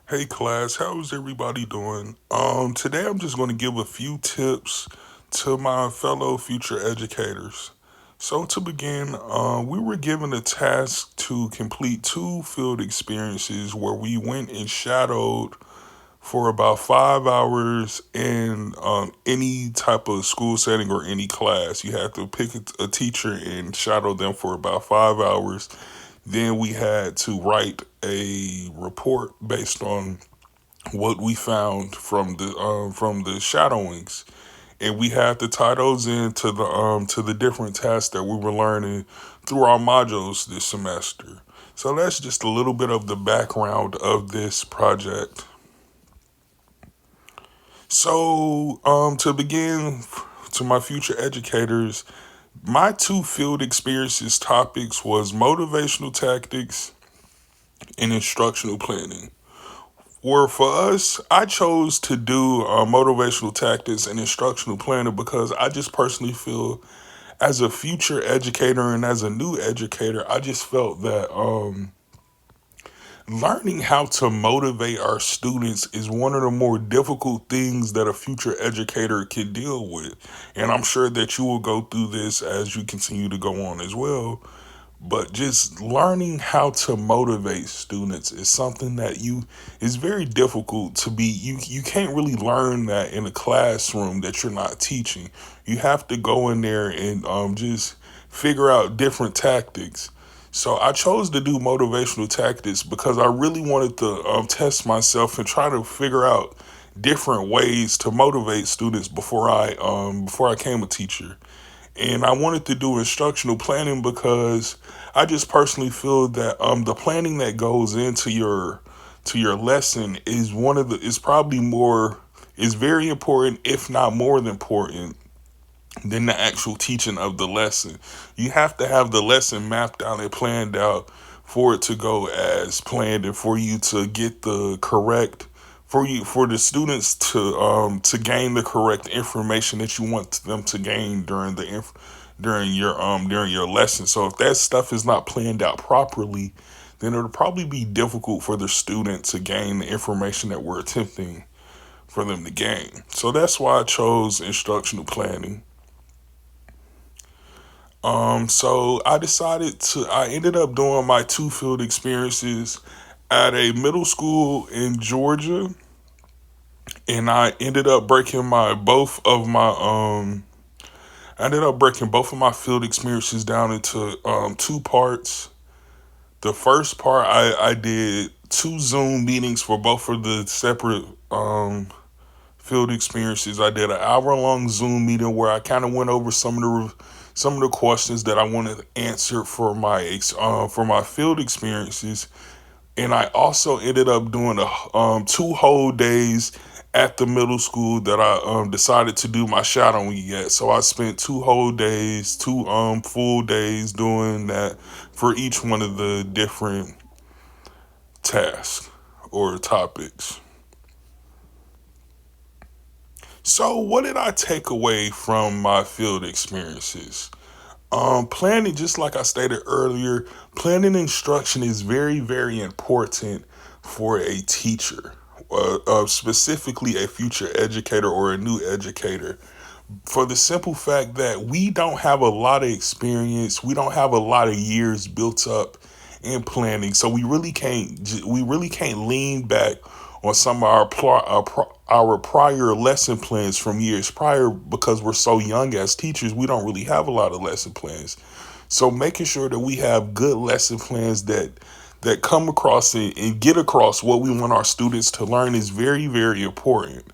Hey class, how's everybody doing? Today I'm just going to give a few tips to my fellow future educators. So to begin, we were given a task to complete two field experiences where we went and shadowed for about 5 hours in any type of school setting or any class. You have to pick a teacher and shadow them for about 5 hours. Then we had to write a report based on what we found from the shadowings, and we had to tie those into the different tasks that we were learning through our modules this semester. So that's just a little bit of the background of this project. So to begin, to my future educators, my two field experiences topics was motivational tactics and instructional planning. Where for us, I chose to do motivational tactics and instructional planning because I just personally feel, as a future educator and as a new educator, I just felt that learning how to motivate our students is one of the more difficult things that a future educator can deal with. And I'm sure that you will go through this as you continue to go on as well. But just learning how to motivate students is something that you is very difficult to be. You can't really learn that in a classroom that you're not teaching. You have to go in there and just figure out different tactics. So I chose to do motivational tactics because I really wanted to test myself and try to figure out different ways to motivate students before I came a teacher. And I wanted to do instructional planning because I just personally feel that the planning that goes into your lesson is one of the is probably more is very important, if not more than important, than the actual teaching of the lesson. You have to have the lesson mapped out and planned out for it to go as planned, and for you to get the correct for the students to gain the correct information that you want them to gain during your lesson. So if that stuff is not planned out properly, then it'll probably be difficult for the student to gain the information that we're attempting for them to gain. So that's why I chose instructional planning. So I ended up doing my two field experiences at a middle school in Georgia, and I ended up breaking both of my field experiences down into two parts. The first part, I did two Zoom meetings for both of the separate field experiences. I did an hour-long Zoom meeting where I kind of went over some of the questions that I wanted answered for my field experiences, and I also ended up doing a two whole days at the middle school that I decided to do my shadowing at. So I spent 2 whole days, two full days doing that for each one of the different tasks or topics. So what did I take away from my field experiences? Planning, just like I stated earlier, planning instruction is very, very important for a teacher, specifically a future educator or a new educator, for the simple fact that we don't have a lot of experience, we don't have a lot of years built up in planning, so we really can't lean back on some of our prior lesson plans from years prior, because we're so young as teachers. We don't really have a lot of lesson plans. So making sure that we have good lesson plans that come across and get across what we want our students to learn is very, very important.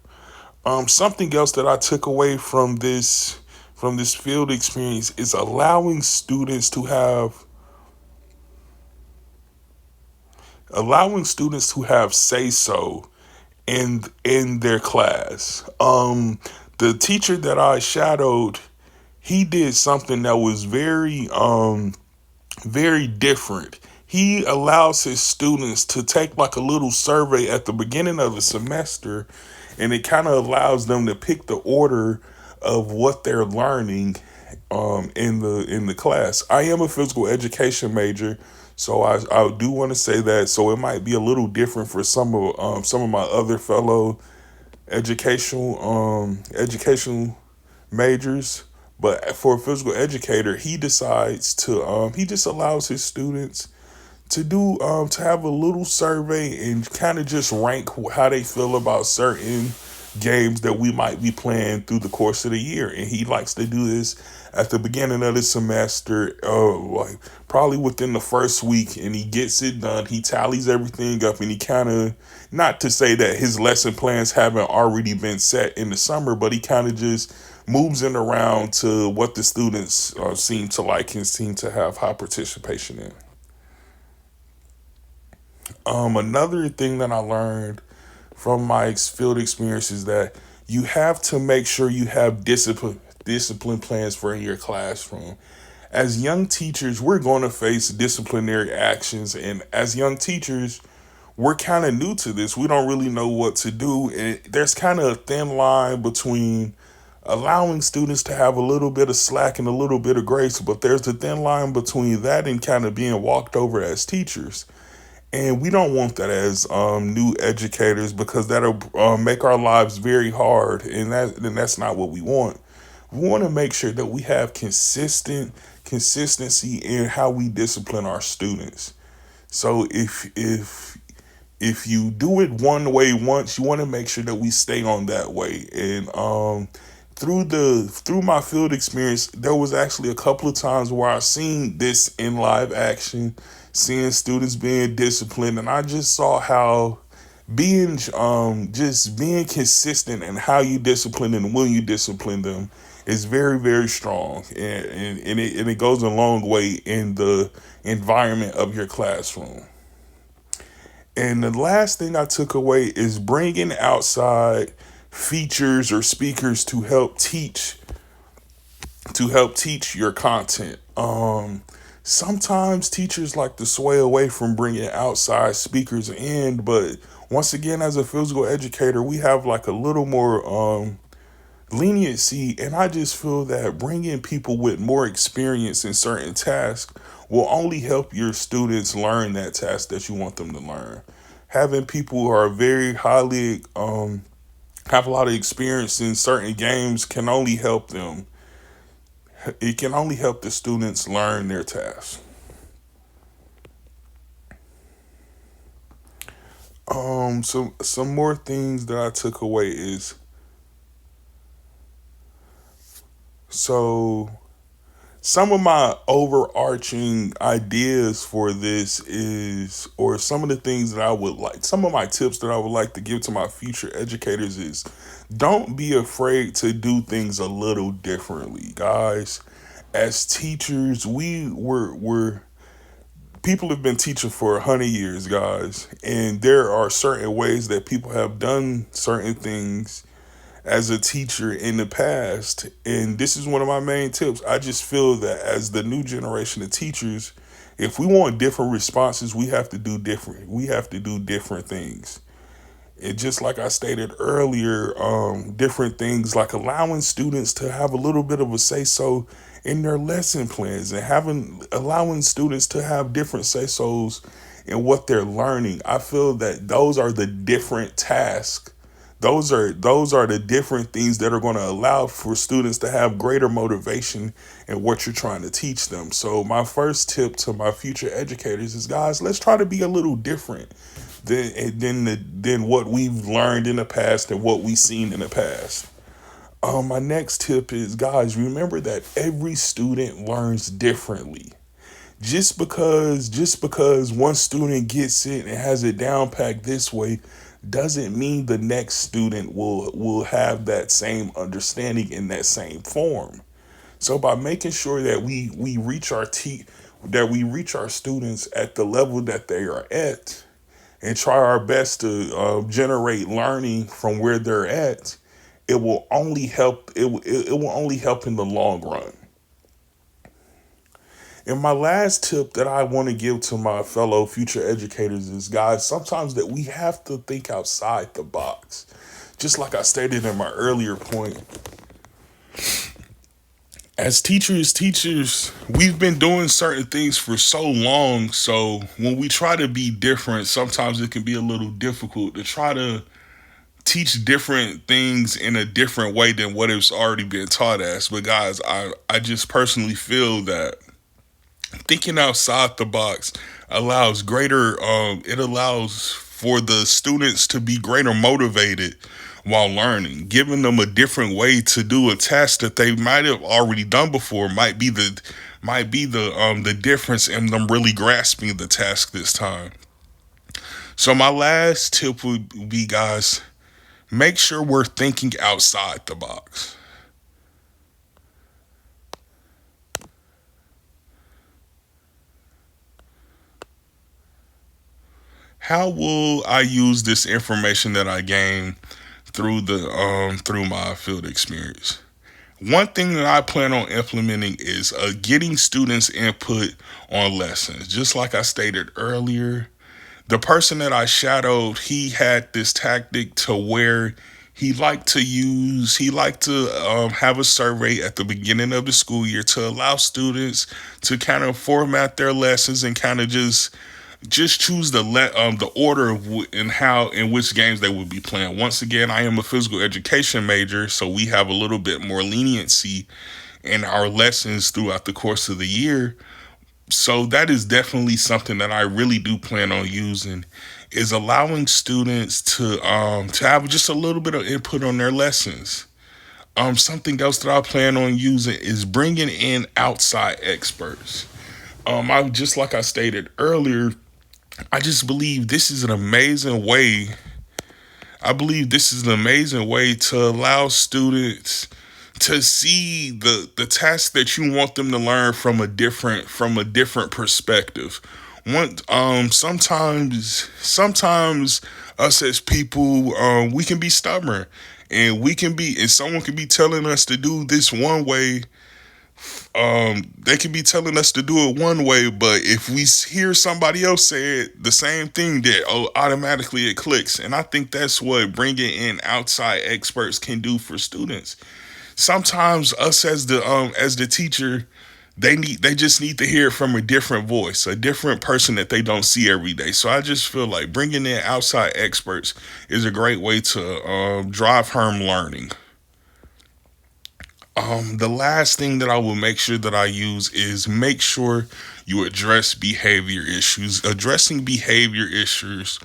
Something else that I took away from this field experience is allowing students to have say so in their class. The teacher that I shadowed, he did something that was very different. He allows his students to take like a little survey at the beginning of the semester, and it kind of allows them to pick the order of what they're learning in the class. I am a physical education major, So I do want to say that. So it might be a little different for some of my other fellow educational majors. But for a physical educator, he decides to he just allows his students to do to have a little survey and kind of just rank how they feel about certain games that we might be playing through the course of the year. And he likes to do this at the beginning of the semester, like probably within the first week, and he gets it done. He tallies everything up, and he kind of, not to say that his lesson plans haven't already been set in the summer, but he kind of just moves it around to what the students seem to like and seem to have high participation in. Another thing that I learned from my field experience is that you have to make sure you have discipline plans for your classroom. As young teachers, we're going to face disciplinary actions, and as young teachers, we're kind of new to this. We don't really know what to do, and there's kind of a thin line between allowing students to have a little bit of slack and a little bit of grace, but there's a thin line between that and kind of being walked over as teachers. And we don't want that as new educators, because that'll make our lives very hard, and that's not what we want. We want to make sure that we have consistency in how we discipline our students. So if you do it one way once, you want to make sure that we stay on that way. And through my field experience, there was actually a couple of times where I seen this in live action, seeing students being disciplined, and I just saw how being just being consistent and how you discipline and when you discipline them is very, very strong, and it goes a long way in the environment of your classroom. And the last thing I took away is bringing outside features or speakers to help teach your content. Sometimes teachers like to sway away from bringing outside speakers in, but once again, as a physical educator, we have like a little more leniency, and I just feel that bringing people with more experience in certain tasks will only help your students learn that task that you want them to learn. Having people who are very highly have a lot of experience in certain games can only help them. It can only help the students learn their tasks. So some more things that I took away is, so some of my overarching ideas for this is, or some of the things that I would like, some of my tips that I would like to give to my future educators is, don't be afraid to do things a little differently, guys. As teachers, we're people have been teaching for 100 years, guys, and there are certain ways that people have done certain things as a teacher in the past. And this is one of my main tips. I just feel that as the new generation of teachers, if we want different responses, we have to do different things. And just like I stated earlier, different things like allowing students to have a little bit of a say so in their lesson plans, and allowing students to have different say so's in what they're learning. I feel that those are the different tasks. Those are the different things that are going to allow for students to have greater motivation in what you're trying to teach them. So my first tip to my future educators is, guys, let's try to be a little different than what we've learned in the past and what we've seen in the past. My next tip is, guys, remember that every student learns differently. Just because one student gets it and has it down packed this way doesn't mean the next student will have that same understanding in that same form. So by making sure that we reach our students at the level that they are at, and try our best to generate learning from where they're at, it will only help. It will only help in the long run. And my last tip that I want to give to my fellow future educators is, guys, sometimes that we have to think outside the box. Just like I stated in my earlier point, As teachers, we've been doing certain things for so long. So when we try to be different, sometimes it can be a little difficult to try to teach different things in a different way than what it's already been taught as. But guys, I just personally feel that thinking outside the box allows greater it allows for the students to be greater motivated while learning. Giving them a different way to do a task that they might have already done before might be the difference in them really grasping the task this time. So my last tip would be, guys, make sure we're thinking outside the box. How will I use this information that I gained through my field experience? One thing that I plan on implementing is getting students' input on lessons. Just like I stated earlier, the person that I shadowed, he had this tactic to where he liked to have a survey at the beginning of the school year to allow students to kind of format their lessons and kind of just choose the order of in which games they would be playing. Once again, I am a physical education major, so we have a little bit more leniency in our lessons throughout the course of the year. So that is definitely something that I really do plan on using, is allowing students to have just a little bit of input on their lessons. Something else that I plan on using is bringing in outside experts. I just like I stated earlier, I just believe this is an amazing way. I believe this is an amazing way to allow students to see the task that you want them to learn from a different perspective. Sometimes us as people, we can be stubborn, and someone can be telling us to do this one way. They can be telling us to do it one way, but if we hear somebody else say it, the same thing, that automatically it clicks. And I think that's what bringing in outside experts can do for students. Sometimes us as the teacher, they just need to hear it from a different voice, a different person that they don't see every day. So I just feel like bringing in outside experts is a great way to drive home learning. The last thing that I will make sure that I use is make sure you address behavior issues. Addressing behavior issues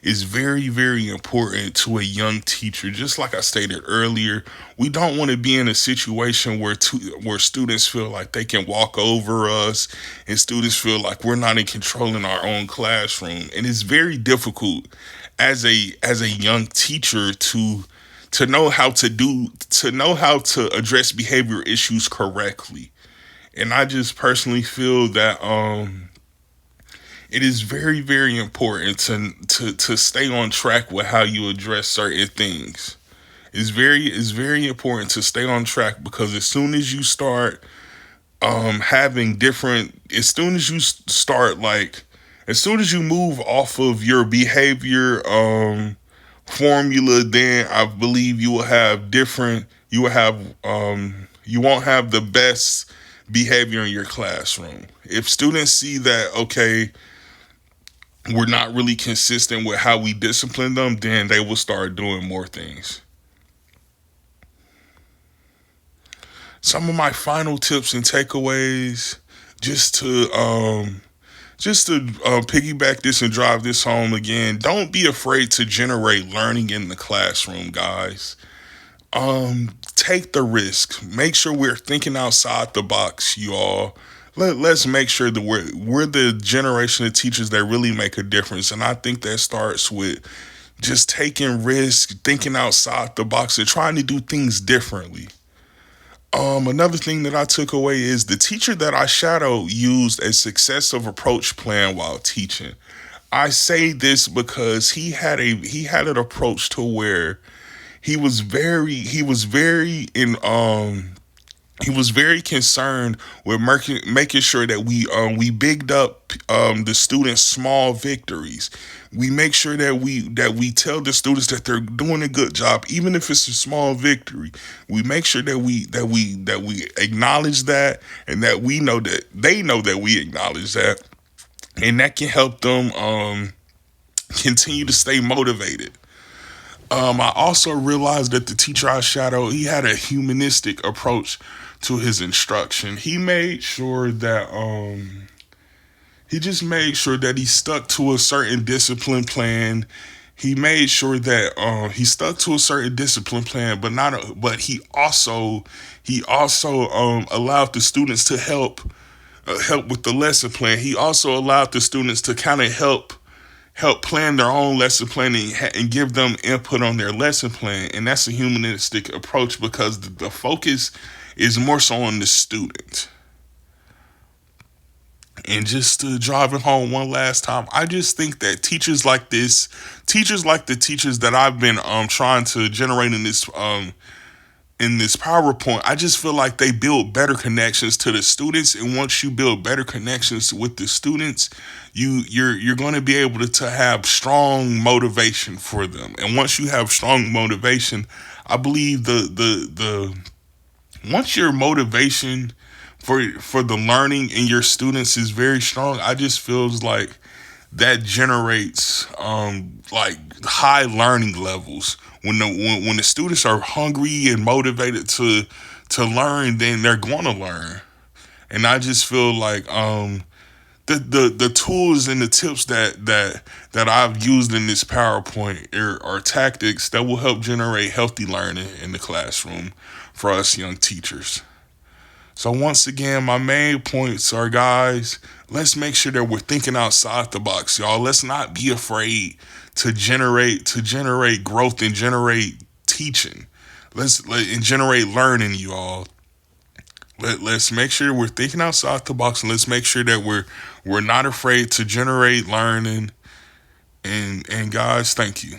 is very, very important to a young teacher. Just like I stated earlier, we don't want to be in a situation where students feel like they can walk over us, and students feel like we're not in control in our own classroom. And it's very difficult as a young teacher to know how to address behavior issues correctly. And I just personally feel that it is very, very important to stay on track with how you address certain things. It's very important to stay on track, because as soon as you start having different as soon as you start like as soon as you move off of your behavior formula, then I believe you won't have the best behavior in your classroom. If students see that, okay, we're not really consistent with how we discipline them, then they will start doing more things. Some of my final tips and takeaways, just to piggyback this and drive this home again, don't be afraid to generate learning in the classroom, guys. Take the risk. Make sure we're thinking outside the box, you all. Let's make sure that we're the generation of teachers that really make a difference. And I think that starts with just taking risks, thinking outside the box, and trying to do things differently. Another thing that I took away is the teacher that I shadowed used a successive approach plan while teaching. I say this because he had an approach to where he was very in He was very concerned with making sure that we bigged up the students' small victories. We make sure that we tell the students that they're doing a good job, even if it's a small victory. We make sure that we acknowledge that, and that we know that they know that we acknowledge that, and that can help them continue to stay motivated. I also realized that the teacher I shadowed, he had a humanistic approach to his instruction. He just made sure that he stuck to a certain discipline plan. He made sure that he stuck to a certain discipline plan, but he also allowed the students to help with the lesson plan. He also allowed the students to kind of help plan their own lesson planning and give them input on their lesson plan. And that's a humanistic approach, because the focus is more so on the student. And just to drive it home one last time, I just think that teachers like this, teachers like the teachers that I've been trying to generate in this PowerPoint, I just feel like they build better connections to the students. And once you build better connections with the students, you're going to be able to have strong motivation for them. And once you have strong motivation, I believe the once your motivation for the learning in your students is very strong, I just feels like that generates like high learning levels. When the students are hungry and motivated to learn, then they're going to learn. And I just feel like the tools and the tips that I've used in this PowerPoint are tactics that will help generate healthy learning in the classroom for us young teachers. So once again, my main points are, guys, let's make sure that we're thinking outside the box, y'all. Let's not be afraid to generate growth and generate teaching. And generate learning, you all. Let's make sure we're thinking outside the box, and let's make sure that we're not afraid to generate learning. And guys, thank you.